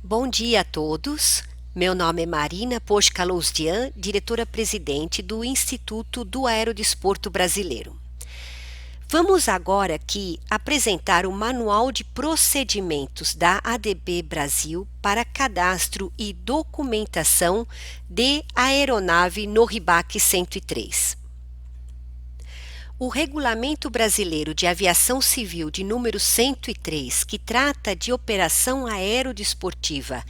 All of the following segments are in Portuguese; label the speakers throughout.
Speaker 1: Bom dia a todos. Meu nome é Marina Pochkaloustian, diretora-presidente do Instituto do Aerodesporto Brasileiro. Vamos agora aqui apresentar o Manual de Procedimentos da ADB Brasil para cadastro e documentação de aeronave no RIBAC 103. O Regulamento Brasileiro de Aviação Civil de número 103, que trata de operação aerodesportiva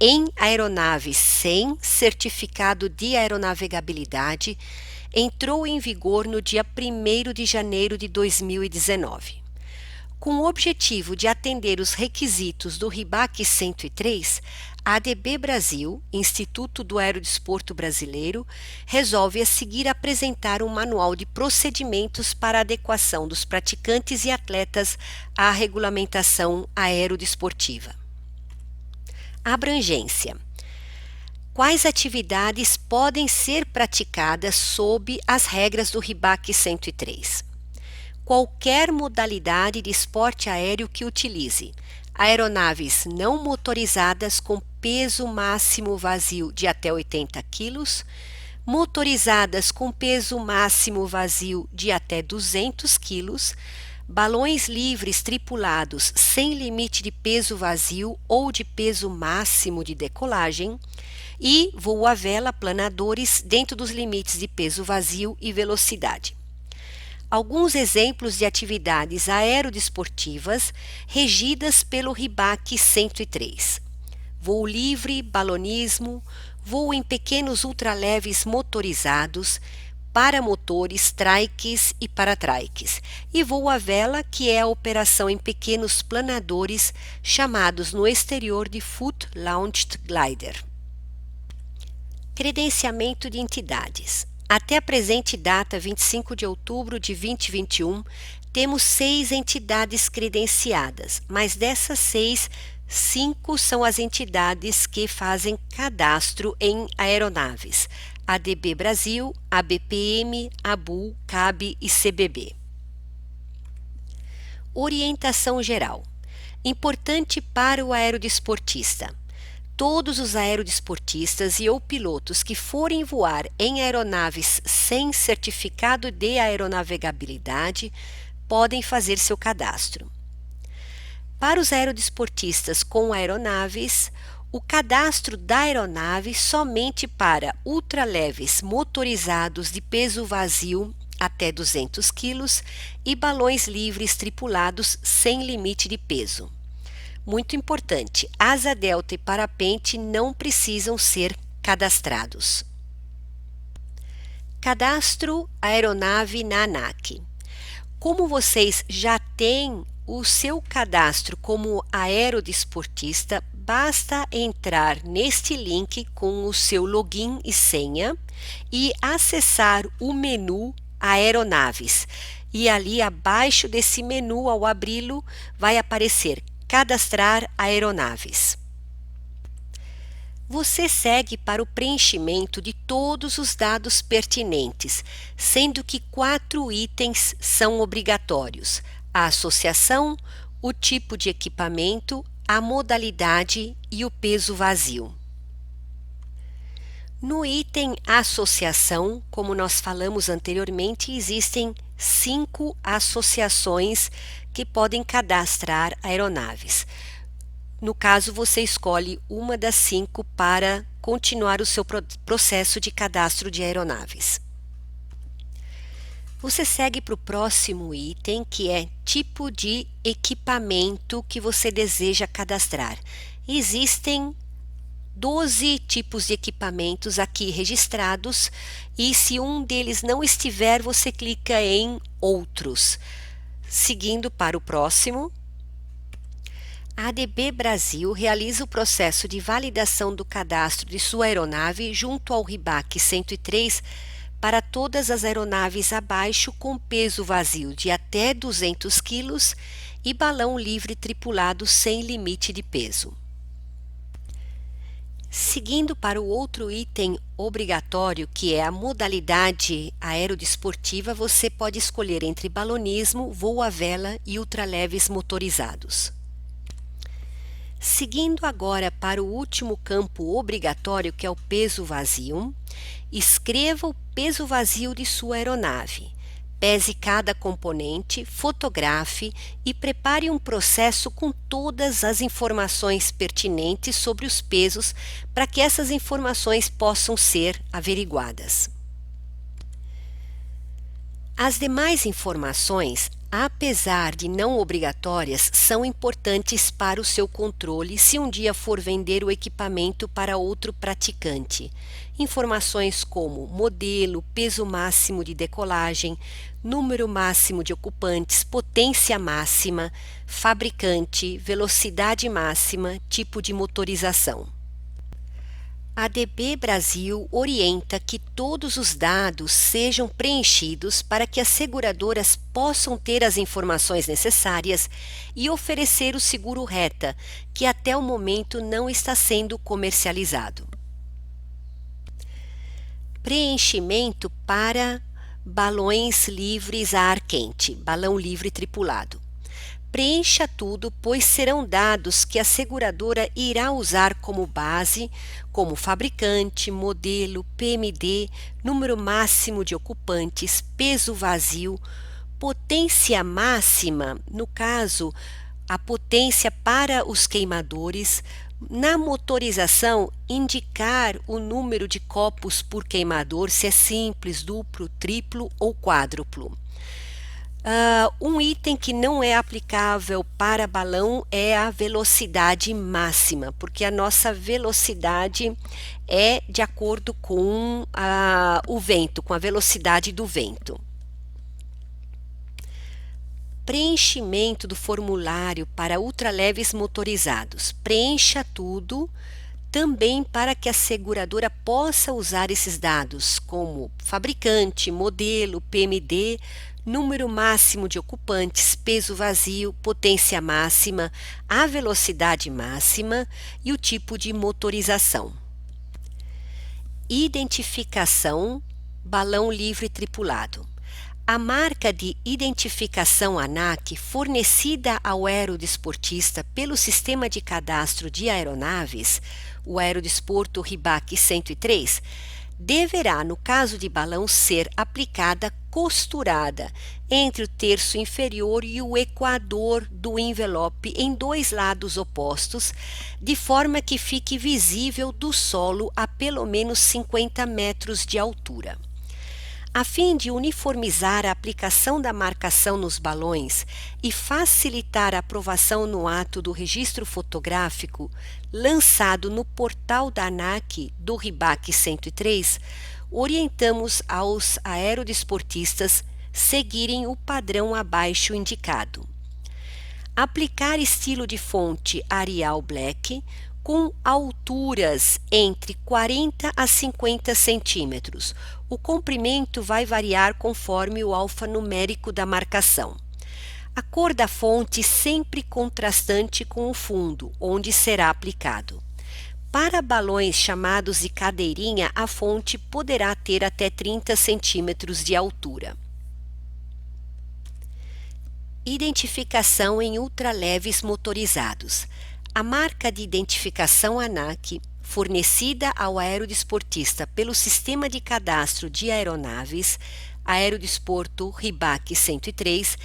Speaker 1: em aeronaves sem certificado de aeronavegabilidade, entrou em vigor no dia 1º de janeiro de 2019. Com o objetivo de atender os requisitos do RIBAC 103, a ADB Brasil, Instituto do Aerodesporto Brasileiro, resolve a seguir apresentar um manual de procedimentos para a adequação dos praticantes e atletas à regulamentação aerodesportiva. Abrangência. Quais atividades podem ser praticadas sob as regras do RIBAC 103? Qualquer modalidade de esporte aéreo que utilize aeronaves não motorizadas com peso máximo vazio de até 80 kg, motorizadas com peso máximo vazio de até 200 kg, balões livres tripulados sem limite de peso vazio ou de peso máximo de decolagem e voo à vela planadores dentro dos limites de peso vazio e velocidade. Alguns exemplos de atividades aerodesportivas regidas pelo RIBAC 103. Voo livre, balonismo, voo em pequenos ultraleves motorizados, paramotores, trikes e paratrikes, e voo à vela, que é a operação em pequenos planadores chamados no exterior de Foot Launched Glider. Credenciamento de entidades. Até a presente data, 25 de outubro de 2021, temos 6 entidades credenciadas, mas dessas 6, 5 são as entidades que fazem cadastro em aeronaves: ADB Brasil, ABPM, ABU, CAB e CBB. Orientação geral. Importante para o aerodesportista. Todos os aerodesportistas e ou pilotos que forem voar em aeronaves sem certificado de aeronavegabilidade podem fazer seu cadastro. Para os aerodesportistas com aeronaves, o cadastro da aeronave somente para ultraleves motorizados de peso vazio até 200 kg e balões livres tripulados sem limite de peso. Muito importante, asa delta e parapente não precisam ser cadastrados. Cadastro aeronave na ANAC. Como vocês já têm o seu cadastro como aerodesportista, basta entrar neste link com o seu login e senha e acessar o menu Aeronaves. E ali abaixo desse menu, ao abri-lo, vai aparecer Cadastrar aeronaves. Você segue para o preenchimento de todos os dados pertinentes, sendo que 4 itens são obrigatórios: a associação, o tipo de equipamento, a modalidade e o peso vazio. No item associação, como nós falamos anteriormente, existem 5 associações que podem cadastrar aeronaves. No caso, você escolhe uma das 5 para continuar o seu processo de cadastro de aeronaves. Você segue para o próximo item, que é tipo de equipamento que você deseja cadastrar. Existem 12 tipos de equipamentos aqui registrados e se um deles não estiver, você clica em Outros. Seguindo para o próximo, a ADB Brasil realiza o processo de validação do cadastro de sua aeronave junto ao RIBAC 103 para todas as aeronaves abaixo com peso vazio de até 200 kg e balão livre tripulado sem limite de peso. Seguindo para o outro item obrigatório, que é a modalidade aerodesportiva, você pode escolher entre balonismo, voo à vela e ultraleves motorizados. Seguindo agora para o último campo obrigatório, que é o peso vazio, escreva o peso vazio de sua aeronave. Pese cada componente, fotografe e prepare um processo com todas as informações pertinentes sobre os pesos para que essas informações possam ser averiguadas. As demais informações, apesar de não obrigatórias, são importantes para o seu controle se um dia for vender o equipamento para outro praticante. Informações como modelo, peso máximo de decolagem, número máximo de ocupantes, potência máxima, fabricante, velocidade máxima, tipo de motorização. A DB Brasil orienta que todos os dados sejam preenchidos para que as seguradoras possam ter as informações necessárias e oferecer o seguro reta, que até o momento não está sendo comercializado. Preenchimento para balões livres a ar quente, balão livre tripulado. Preencha tudo, pois serão dados que a seguradora irá usar como base, como fabricante, modelo, PMD, número máximo de ocupantes, peso vazio, potência máxima, no caso, a potência para os queimadores. Na motorização, indicar o número de copos por queimador, se é simples, duplo, triplo ou quádruplo. Um item que não é aplicável para balão é a velocidade máxima, porque a nossa velocidade é de acordo com o vento, com a velocidade do vento. Preenchimento do formulário para ultraleves motorizados. Preencha tudo também para que a seguradora possa usar esses dados, como fabricante, modelo, PMD, número máximo de ocupantes, peso vazio, potência máxima, a velocidade máxima e o tipo de motorização. Identificação, balão livre tripulado. A marca de identificação ANAC fornecida ao aerodesportista pelo Sistema de Cadastro de Aeronaves, o Aerodesporto RIBAC 103, deverá, no caso de balão, ser aplicada costurada entre o terço inferior e o equador do envelope em dois lados opostos, de forma que fique visível do solo a pelo menos 50 metros de altura. A fim de uniformizar a aplicação da marcação nos balões e facilitar a aprovação no ato do registro fotográfico lançado no portal da ANAC do RIBAC 103, orientamos aos aerodesportistas seguirem o padrão abaixo indicado. Aplicar estilo de fonte Arial Black com alturas entre 40 a 50 centímetros. O comprimento vai variar conforme o alfanumérico da marcação. A cor da fonte sempre contrastante com o fundo, onde será aplicado. Para balões chamados de cadeirinha, a fonte poderá ter até 30 centímetros de altura. Identificação em ultraleves motorizados. A marca de identificação ANAC, fornecida ao aerodesportista pelo Sistema de Cadastro de Aeronaves, Aerodesporto RIBAC 103,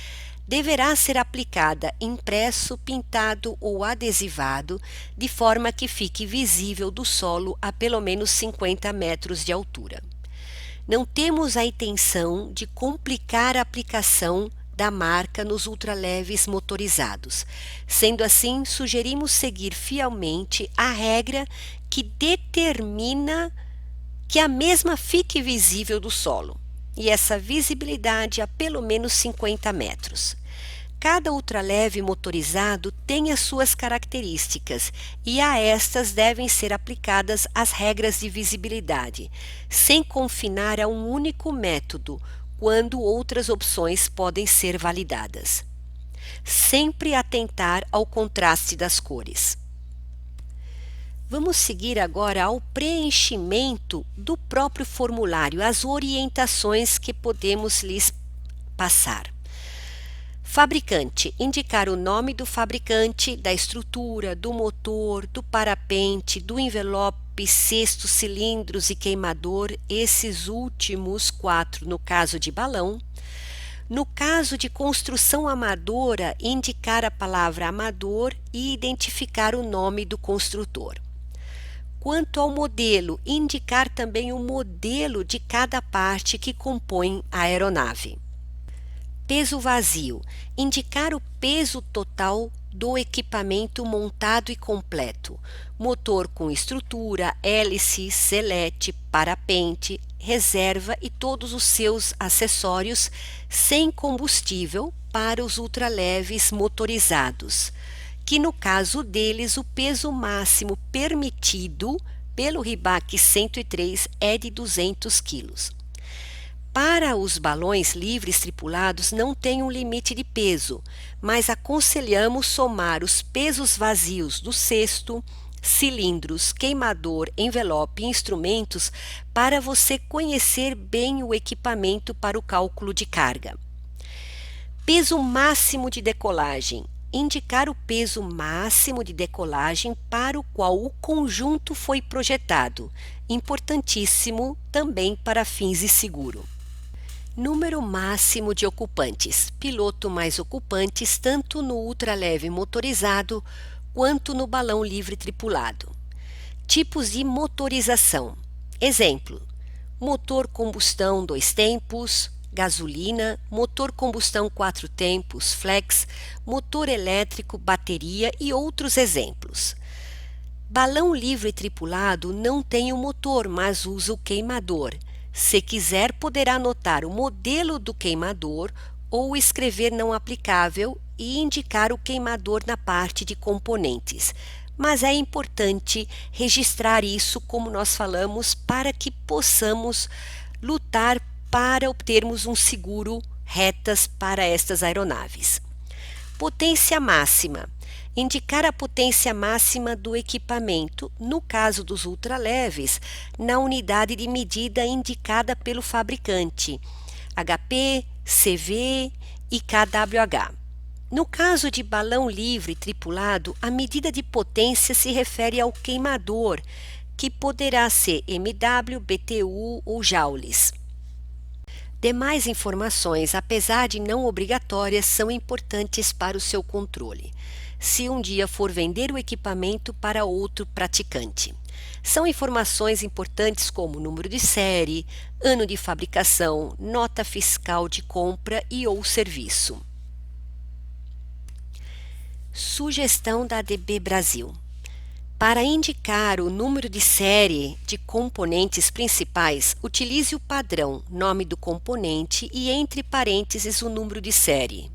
Speaker 1: deverá ser aplicada impresso, pintado ou adesivado, de forma que fique visível do solo a pelo menos 50 metros de altura. Não temos a intenção de complicar a aplicação da marca nos ultraleves motorizados. Sendo assim, sugerimos seguir fielmente a regra que determina que a mesma fique visível do solo, e essa visibilidade a pelo menos 50 metros. Cada ultraleve motorizado tem as suas características e a estas devem ser aplicadas as regras de visibilidade, sem confinar a um único método, quando outras opções podem ser validadas. Sempre atentar ao contraste das cores. Vamos seguir agora ao preenchimento do próprio formulário, as orientações que podemos lhes passar. Fabricante: indicar o nome do fabricante, da estrutura, do motor, do parapente, do envelope, cesto, cilindros e queimador, esses últimos 4 no caso de balão. No caso de construção amadora, indicar a palavra amador e identificar o nome do construtor. Quanto ao modelo, indicar também o modelo de cada parte que compõe a aeronave. Peso vazio: indicar o peso total do equipamento montado e completo, motor com estrutura, hélice, selete, parapente, reserva e todos os seus acessórios sem combustível para os ultraleves motorizados, que no caso deles o peso máximo permitido pelo RIBAC 103 é de 200 kg. Para os balões livres tripulados não tem um limite de peso, mas aconselhamos somar os pesos vazios do cesto, cilindros, queimador, envelope e instrumentos para você conhecer bem o equipamento para o cálculo de carga. Peso máximo de decolagem: indicar o peso máximo de decolagem para o qual o conjunto foi projetado, importantíssimo também para fins de seguro. Número máximo de ocupantes: piloto mais ocupantes tanto no ultraleve motorizado quanto no balão livre tripulado. Tipos de motorização: exemplo, motor combustão 2 tempos, gasolina, motor combustão 4 tempos, flex, motor elétrico, bateria e outros exemplos. Balão livre tripulado não tem o motor, mas usa o queimador. Se quiser, poderá anotar o modelo do queimador ou escrever não aplicável e indicar o queimador na parte de componentes. Mas é importante registrar isso, como nós falamos, para que possamos lutar para obtermos um seguro retas para estas aeronaves. Potência máxima: indicar a potência máxima do equipamento, no caso dos ultraleves, na unidade de medida indicada pelo fabricante, HP, CV e kWh. No caso de balão livre tripulado, a medida de potência se refere ao queimador, que poderá ser MW, BTU ou joules. Demais informações, apesar de não obrigatórias, são importantes para o seu controle, se um dia for vender o equipamento para outro praticante. São informações importantes como número de série, ano de fabricação, nota fiscal de compra e ou serviço. Sugestão da ADB Brasil: para indicar o número de série de componentes principais, utilize o padrão nome do componente e entre parênteses o número de série.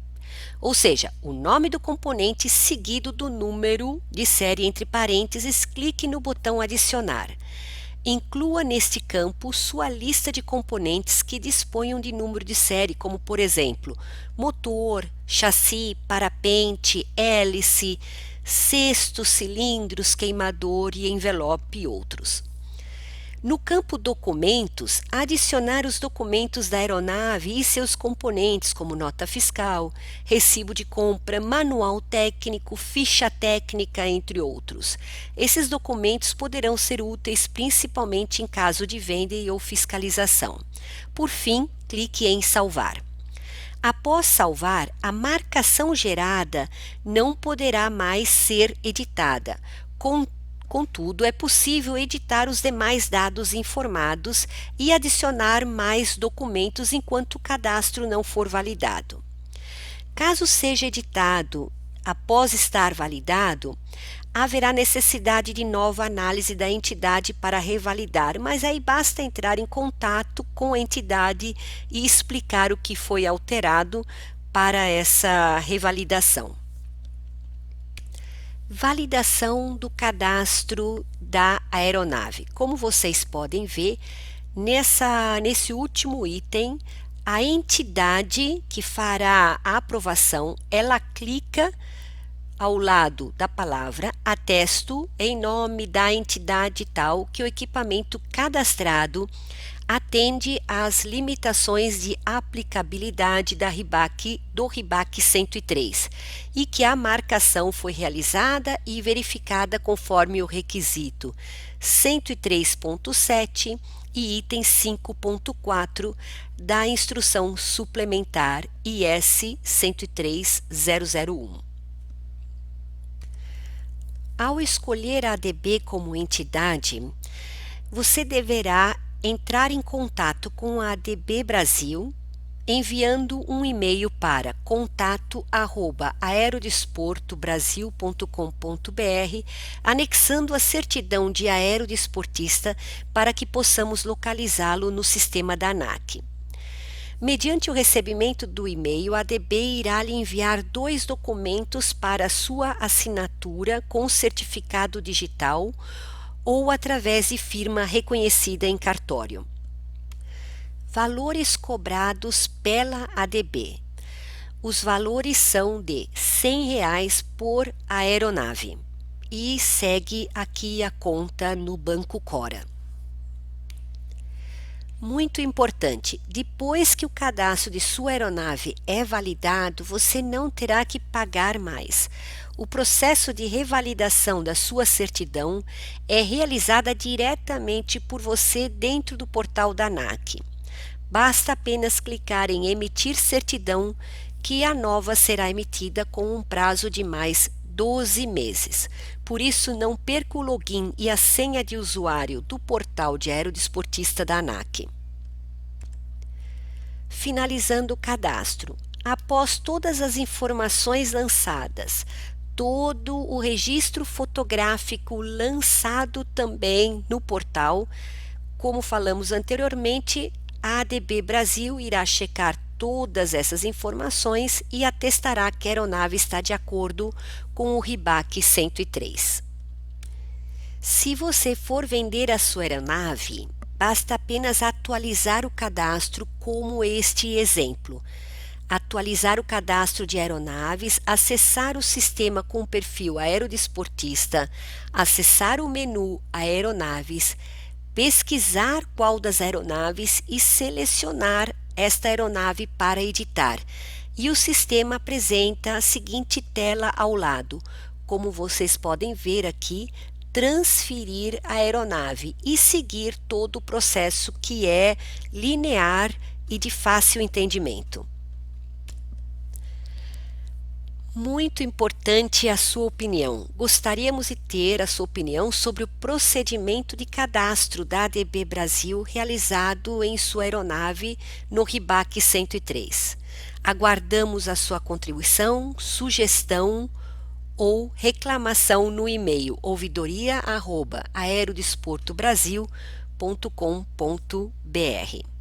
Speaker 1: Ou seja, o nome do componente seguido do número de série entre parênteses, clique no botão adicionar. Inclua neste campo sua lista de componentes que disponham de número de série, como por exemplo, motor, chassi, parapente, hélice, cesto, cilindros, queimador e envelope e outros. No campo Documentos, adicionar os documentos da aeronave e seus componentes, como nota fiscal, recibo de compra, manual técnico, ficha técnica, entre outros. Esses documentos poderão ser úteis principalmente em caso de venda e ou fiscalização. Por fim, clique em Salvar. Após salvar, a marcação gerada não poderá mais ser editada. Contudo, é possível editar os demais dados informados e adicionar mais documentos enquanto o cadastro não for validado. Caso seja editado após estar validado, haverá necessidade de nova análise da entidade para revalidar, mas aí basta entrar em contato com a entidade e explicar o que foi alterado para essa revalidação. Validação do cadastro da aeronave. Como vocês podem ver, nesse último item, a entidade que fará a aprovação, ela clica ao lado da palavra atesto em nome da entidade tal que o equipamento cadastrado atende às limitações de aplicabilidade do RIBAC 103 e que a marcação foi realizada e verificada conforme o requisito 103.7 e item 5.4 da Instrução Suplementar IS 103001. Ao escolher a ADB como entidade, você deverá entrar em contato com a ADB Brasil, enviando um e-mail para contato@aerodesportobrasil.com.br, anexando a certidão de aerodesportista para que possamos localizá-lo no sistema da ANAC. Mediante o recebimento do e-mail, a ADB irá lhe enviar 2 documentos para sua assinatura com certificado digital ou através de firma reconhecida em cartório. Valores cobrados pela ADB. Os valores são de R$ 100 por aeronave e segue aqui a conta no Banco Cora. Muito importante, depois que o cadastro de sua aeronave é validado, você não terá que pagar mais. O processo de revalidação da sua certidão é realizada diretamente por você dentro do portal da ANAC. Basta apenas clicar em emitir certidão que a nova será emitida com um prazo de mais 12 meses. Por isso, não perca o login e a senha de usuário do portal de aerodesportista da ANAC. Finalizando o cadastro. Após todas as informações lançadas, todo o registro fotográfico lançado também no portal, como falamos anteriormente, a ADB Brasil irá checar todas essas informações e atestará que a aeronave está de acordo com o RIBAC 103. Se você for vender a sua aeronave, basta apenas atualizar o cadastro como este exemplo. Atualizar o cadastro de aeronaves, acessar o sistema com o perfil aerodesportista, acessar o menu Aeronaves, pesquisar qual das aeronaves e selecionar esta aeronave para editar. E o sistema apresenta a seguinte tela ao lado. Como vocês podem ver aqui, transferir a aeronave e seguir todo o processo que é linear e de fácil entendimento. Muito importante a sua opinião. Gostaríamos de ter a sua opinião sobre o procedimento de cadastro da ADB Brasil realizado em sua aeronave no RIBAC 103. Aguardamos a sua contribuição, sugestão ou reclamação no e-mail ouvidoria@aerodesportobrasil.com.br.